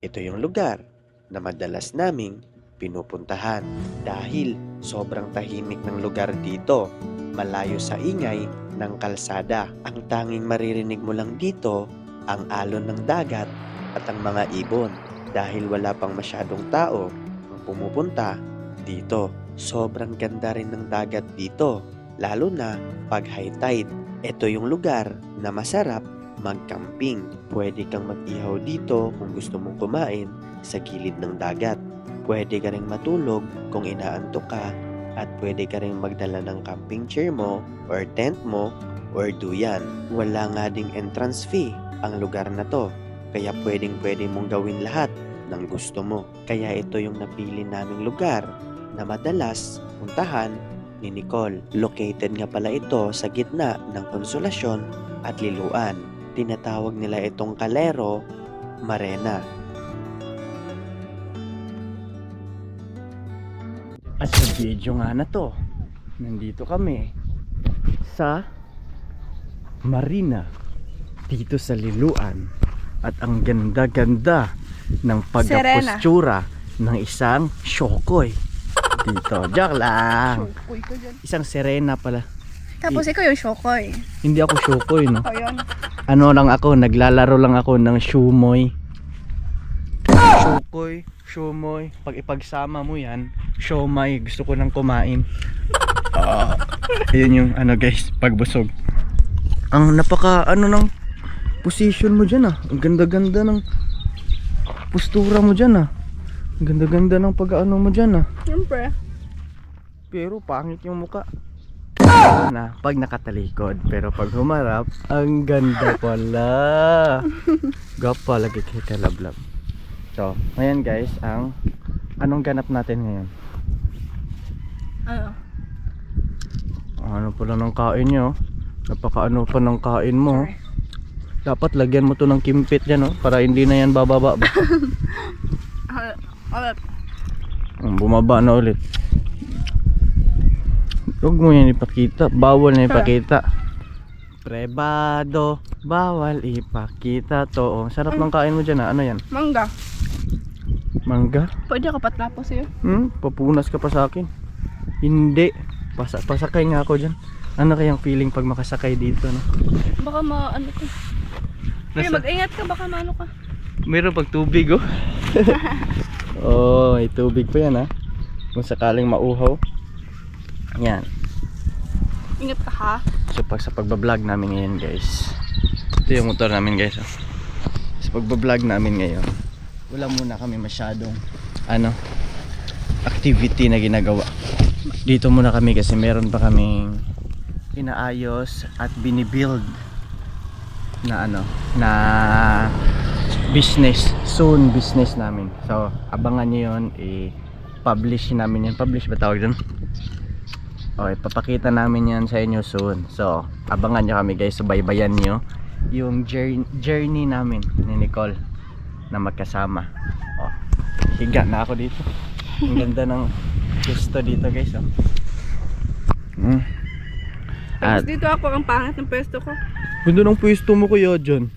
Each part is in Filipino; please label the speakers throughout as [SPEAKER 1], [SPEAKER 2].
[SPEAKER 1] Ito yung lugar na madalas naming pinupuntahan dahil sobrang tahimik ng lugar dito, malayo sa ingay ng kalsada. Ang tanging maririnig mo lang dito ang alon ng dagat at ang mga ibon dahil wala pang masyadong tao ang pumupunta dito. Sobrang ganda rin ng dagat dito, lalo na pag high tide. Ito yung lugar na masarap mag-camping. Pwede kang mag-ihaw dito kung gusto mong kumain sa gilid ng dagat. Pwede ka ring matulog kung inaantok ka at pwede ka ring magdala ng camping chair mo or tent mo or duyan. Wala nga ding entrance fee ang lugar na to, kaya pwede mong gawin lahat ng gusto mo. Kaya ito yung napili naming lugar na madalas puntahan ni Nicole. Located nga pala ito sa gitna ng Konsolasyon at Liloan. Tinatawag nila itong Calero Marena. At sa video nga na to, nandito kami sa marina dito sa Liloan. At ang ganda-ganda ng pagkapostura ng isang Shokoy dito. Joke lang.
[SPEAKER 2] Shokoy ko dyan.
[SPEAKER 1] Isang Serena pala.
[SPEAKER 2] Tapos ikaw yung Shokoy.
[SPEAKER 1] Hindi ako Shokoy, no?
[SPEAKER 2] Ikaw yun.
[SPEAKER 1] Ano lang ako, naglalaro lang ako ng Shumoy. Shokoy, Shumoy. Pag ipagsama mo yan, Shomai. Gusto ko nang kumain. Ayun yung ano guys, pagbusog. Ang napaka ano ng position mo dyan ah. Ang ganda-ganda ng postura mo dyan ah. Ang ganda-ganda ng pag-ano mo dyan ah.
[SPEAKER 2] Siyempre.
[SPEAKER 1] Pero pangit yung muka na pag nakatalikod, pero pag humarap ang ganda pala. Gapa lagi kay kalablab. So ngayon guys, anong ganap natin ngayon? Ano pala ng kain nyo? Napaka ano pa ng kain mo. Dapat lagyan mo to ng kimpit dyan, oh, para hindi na yan bababa ba? Bumaba na ulit. Huwag mo yan ipakita. Bawal na ipakita. Privado. Bawal ipakita to. Oh, sarap ng kain mo dyan, ah. Ano yan?
[SPEAKER 2] Mangga.
[SPEAKER 1] Mangga?
[SPEAKER 2] Pwede ka patlapo sa'yo.
[SPEAKER 1] Papunas ka pa sa akin. Hindi. Pasakay nga ako dyan. Ano kayang feeling pag makasakay dito, no?
[SPEAKER 2] Baka ano to. Pero mag-ingat ka, baka maano ka.
[SPEAKER 1] Meron pag tubig, oh. Oh, may tubig pa yan, ha. Kung sakaling mauhaw. Yan.
[SPEAKER 2] Ingat ka ha.
[SPEAKER 1] So sa pagbablog namin ngayon guys, ito yung motor namin guys, oh. Sa pagbablog namin ngayon, wala muna kami masyadong activity na ginagawa. Dito muna kami kasi meron pa kaming inaayos at binibuild na na business, soon business namin. So abangan nyo yun, i-publish namin yan. Publish ba tawag dun? Okay, papakita namin yan sa inyo soon. So abangan nyo kami guys, subaybayan nyo yung journey namin ni Nicole na magkasama. Oh, higa na ako dito. Ang ganda ng pwesto dito guys, oh.
[SPEAKER 2] Tapos dito ako, ang pangit ng pwesto ko.
[SPEAKER 1] Ganda ng pwesto mo kuya dyan.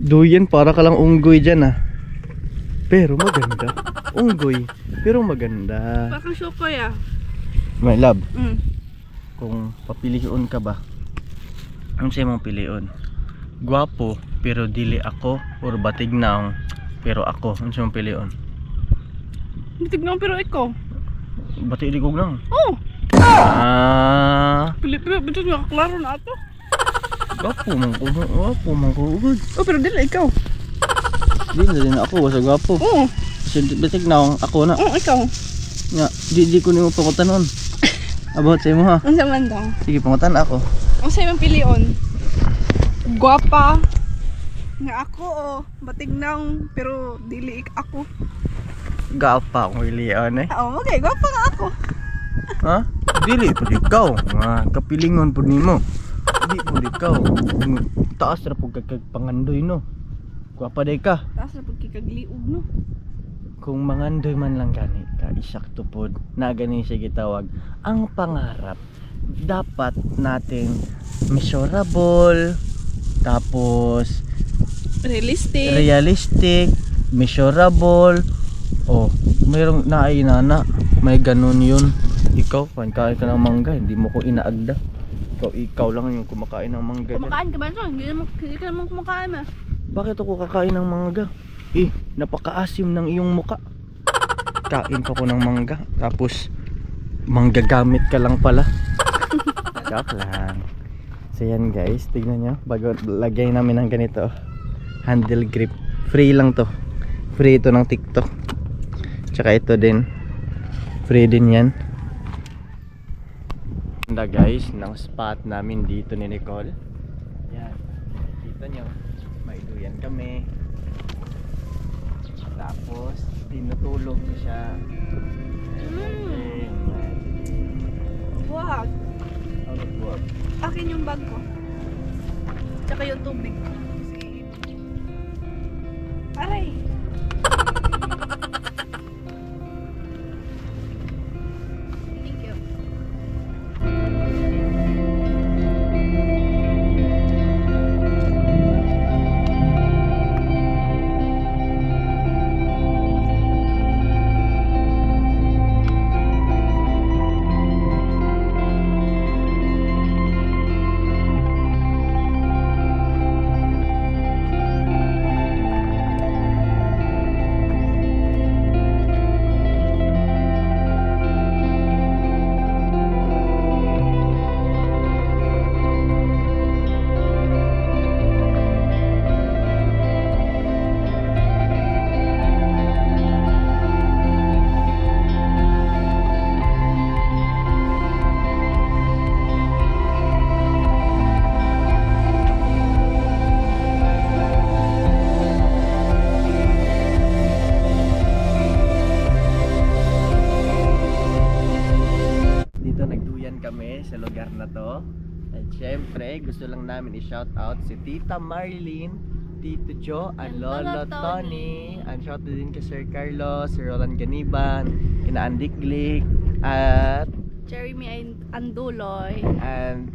[SPEAKER 1] Duyan, para ka lang unggoy dyan, ah. Pero maganda. Unggoy, pero maganda.
[SPEAKER 2] Bakang Shokoy ah.
[SPEAKER 1] My love,
[SPEAKER 2] Mm.
[SPEAKER 1] kung papilion ka ba, ano sa'yo mong pilion? Gwapo pero dili ako, or batignaw pero ako? Ano sa'yo mong pilion?
[SPEAKER 2] Tignan pero ikaw.
[SPEAKER 1] Batignaw lang.
[SPEAKER 2] Oh!
[SPEAKER 1] Pilipili,
[SPEAKER 2] Bito nga klaro na ato.
[SPEAKER 1] gwapo man ko.
[SPEAKER 2] Oh, pero dili ikaw.
[SPEAKER 1] Di na din ako, basta gwapo.
[SPEAKER 2] Oo.
[SPEAKER 1] Batignaw, ako na.
[SPEAKER 2] Oo, ikaw.
[SPEAKER 1] Nga, di ko nimo pangutanon. About sa'yo mo ha.
[SPEAKER 2] Ang saman daw.
[SPEAKER 1] Sige, pangutan ako.
[SPEAKER 2] Ang sa'yo mong pilion. Gwapa. Nga ako oh. Batignaw pero dili ako.
[SPEAKER 1] Gapa akong ilian eh.
[SPEAKER 2] Oo, okay. Gwapa nga ako.
[SPEAKER 1] Ha? Dili po ikaw. Kapilingon po nimo. Di po ikaw. Taas na po kagpangandoy, no. Gwapa day ka.
[SPEAKER 2] Taas na pagkikagliog no.
[SPEAKER 1] Kung mangandoy man lang gani ka, isakto po na gani siya gitawag. Ang pangarap dapat natin measurable, tapos
[SPEAKER 3] realistic, measurable. Oh, mayroong nainana. May ganun yun. Ikaw, kain ka ng mangga, hindi mo ko inaagda. Ikaw lang yung kumakain ng mangga.
[SPEAKER 2] Kumakain ka ba ito? Hindi ka naman kumakain ah.
[SPEAKER 3] Bakit ako kakain ng mangga? Napakaasim ng iyong muka. Kain pa ko ng mangga, tapos manggagamit ka lang pala. Joke lang. So yan guys, tignan nyo, bago lagay namin ng ganito, handle grip, free lang to. Free ito ng TikTok. Tsaka ito din, free din yan. Ganda guys ng spot namin dito ni Nicole. Yan, kita nyo, may duyan kami. Tapos tinutulog ko siya.
[SPEAKER 2] Wag.
[SPEAKER 3] Wag.
[SPEAKER 2] Akin yung bag ko. Tsaka yung tubig. Aray. Thank you.
[SPEAKER 3] Kami sa lugar na to. At syempre gusto lang namin i-shout out si Tita Marilyn, Tito Joe, and Lolo Tony. And shout out din kay Sir Carlos, Sir Roland Ganiban, kina Andy Glick, at
[SPEAKER 2] Jeremy Anduloy.
[SPEAKER 3] and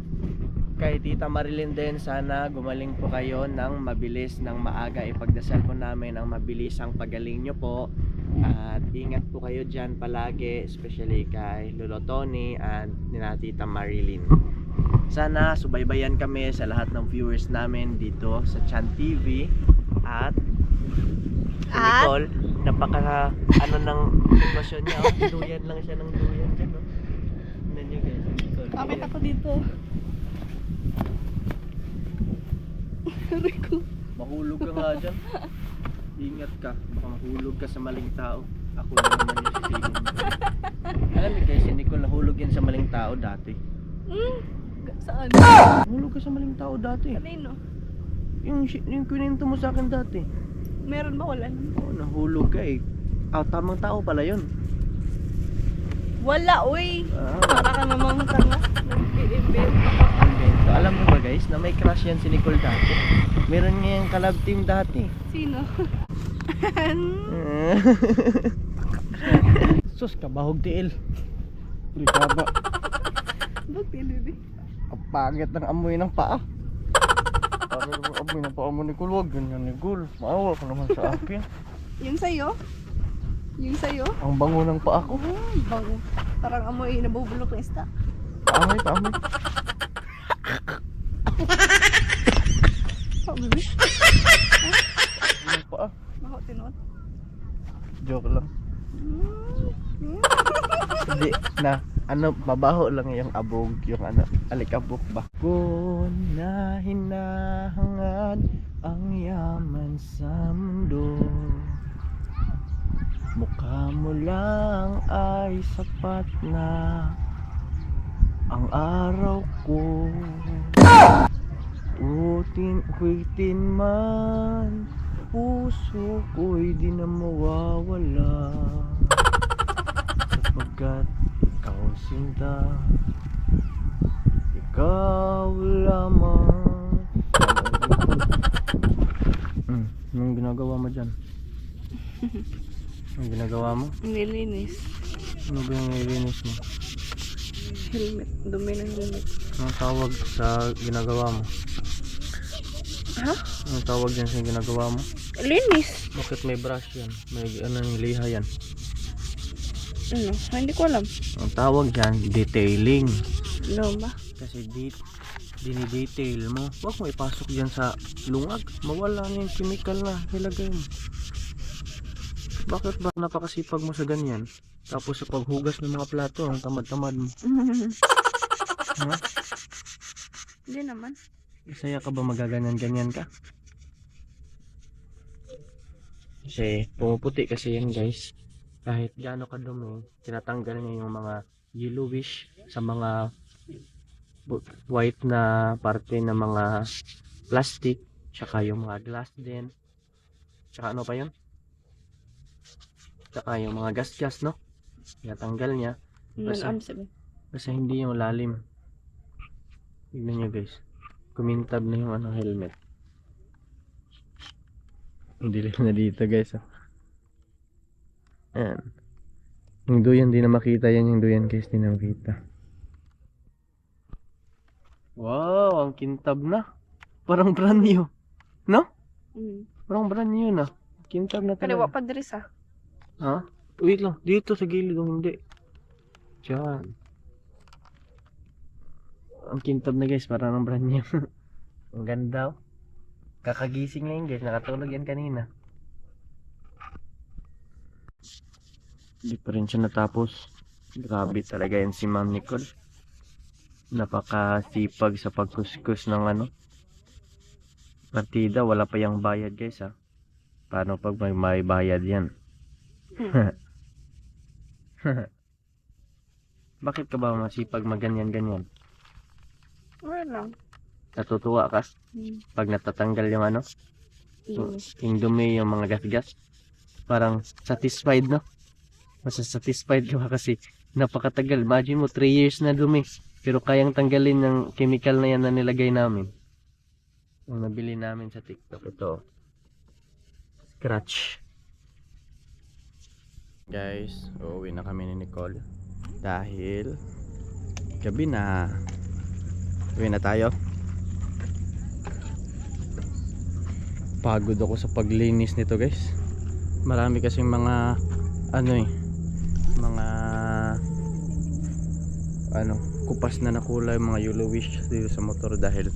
[SPEAKER 3] kay Tita Marilyn din. Sana gumaling po kayo ng mabilis, ng maaga. Ipagdasal po namin ang mabilis ang pagaling nyo po. At ingat po kayo dyan palagi, especially kay Lolo Tony and nila Tita Marilyn. Sana subaybayan kami sa lahat ng viewers namin dito sa Chan TV. At Nicole, napaka ano ng sitwasyon niya. Duyan lang siya ng duyan dyan. Tignan nyo guys, Nicole.
[SPEAKER 2] Kapit ako dito. Rico.
[SPEAKER 3] Mahulog ka nga dyan. Ingat ka, baka mahulog ka sa maling tao. Ako na naman yung sisingin. Alam niyo guys, si Nicole nahulog yan sa maling tao dati.
[SPEAKER 2] Saan?
[SPEAKER 3] Nahulog ka sa maling tao dati.
[SPEAKER 2] Kanino?
[SPEAKER 3] Yung kininto mo sa akin dati.
[SPEAKER 2] Meron ba? Wala naman.
[SPEAKER 3] Oh, nahulog ka eh. Tamang tao pala yun.
[SPEAKER 2] Wala, uy.
[SPEAKER 3] Ah.
[SPEAKER 2] Para ka namang tanga. Nag-i-event.
[SPEAKER 3] So, alam mo ba guys, na may crush yan si Nicole dati. Meron niya yung collab team dati.
[SPEAKER 2] Sino?
[SPEAKER 3] Sus, kabahog tiil. Uli ka ba?
[SPEAKER 2] Ba't pilili?
[SPEAKER 3] Ang pangit ng amoy ng paa. Parang yung amoy ng paa mo Nicole, wag ganyan Nicole. Maawa ka naman sa akin.
[SPEAKER 2] Yung sa'yo? Yung sa'yo?
[SPEAKER 3] Ang bango ng paa ko.
[SPEAKER 2] Bango. Parang amoy nabubulok na isda.
[SPEAKER 3] Paamoy, paamoy.
[SPEAKER 2] Oh, baby.
[SPEAKER 3] Ang paa.
[SPEAKER 2] Bako tinot.
[SPEAKER 3] Joke lang. Hindi na ano, mabaho lang yung abog, yung ano, alikabok ba? Kung na hinahangad ang yaman sa mundo, mukha mo lang ay sapat na ang araw ko. Uwitin man, puso ko'y di na mawawala, sapagkat ikaw sinta, ikaw lamang. Anong ginagawa mo dyan? Anong ginagawa mo?
[SPEAKER 2] Nilinis.
[SPEAKER 3] Ano ba yung nilinis mo?
[SPEAKER 2] Helmet. Dumi ng helmet.
[SPEAKER 3] Anong tawag sa ginagawa mo?
[SPEAKER 2] Ha?
[SPEAKER 3] Anong tawag dyan sa ginagawa mo?
[SPEAKER 2] Linis.
[SPEAKER 3] Bakit may brush yan? May liha yan.
[SPEAKER 2] Ano? Hindi ko alam.
[SPEAKER 3] Ang tawag dyan, detailing.
[SPEAKER 2] Ano ba?
[SPEAKER 3] Kasi dinidetail mo. Huwag mo ipasok dyan sa lungag. Mawala na yung chemical na nilagay mo. Bakit ba napakasipag mo sa ganyan? Tapos sa paghugas ng mga plato, ang tamad-tamad mo. Ha?
[SPEAKER 2] Hindi naman.
[SPEAKER 3] Masaya ka ba magaganyan-ganyan ka? Kasi pumuputi kasi yan guys. Kahit gaano ka dumi, tinatanggal niya yung mga yellowish sa mga white na parte ng mga plastic, tsaka yung mga glass din. Tsaka ano pa yun? Tsaka yung mga gas-gas, no? Tinatanggal niya. Kasi hindi yung lalim. Tignan nyo guys. Kumintab na yung helmet. Dilim na dito guys. Ayan. Yung duyan di na makita yan. Yung duyan guys di na makita. Wow, ang kintab na. Parang brand new. No? Parang brand new na. Kintab na
[SPEAKER 2] Kaliwa
[SPEAKER 3] talaga.
[SPEAKER 2] pa diri sa.
[SPEAKER 3] Ha? Wait lang. Dito sa gilid o hindi. Diyan. Ang kintab na guys. Parang ang brand new. Ang ganda oh. Kakagising ngayon guys. Nakatulog yan kanina. Hindi pa rin siya natapos. Grabe talaga yan si Ma'am Nicole. Napakasipag sa pagkuskus ng partida. Wala pa yung bayad guys ha. Paano pag may bayad yan? Bakit ka ba masipag maganyan-ganyan?
[SPEAKER 2] Wala lang.
[SPEAKER 3] Natutuwa ka pag natatanggal yung yung dumi, yung mga gas-gas? Parang satisfied, no? Mas satisfied ka ba kasi napakatagal. Imagine mo 3 years na dumi pero kayang tanggalin ng chemical na yan na nilagay namin. Yung nabili namin sa TikTok. Ito scratch. Guys, uuwi na kami ni Nicole dahil gabi na. Uwi na tayo. Pagod ako sa paglinis nito guys. Marami kasing mga mga kupas na nakulay, mga yellowish dito sa motor dahil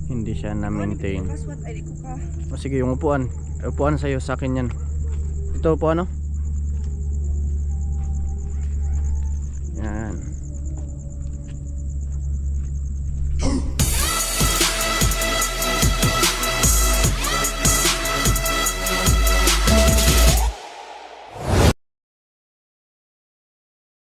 [SPEAKER 3] hindi siya na-maintain. O sige, yung upuan sa'yo, sa akin yan. Ito upuan, no?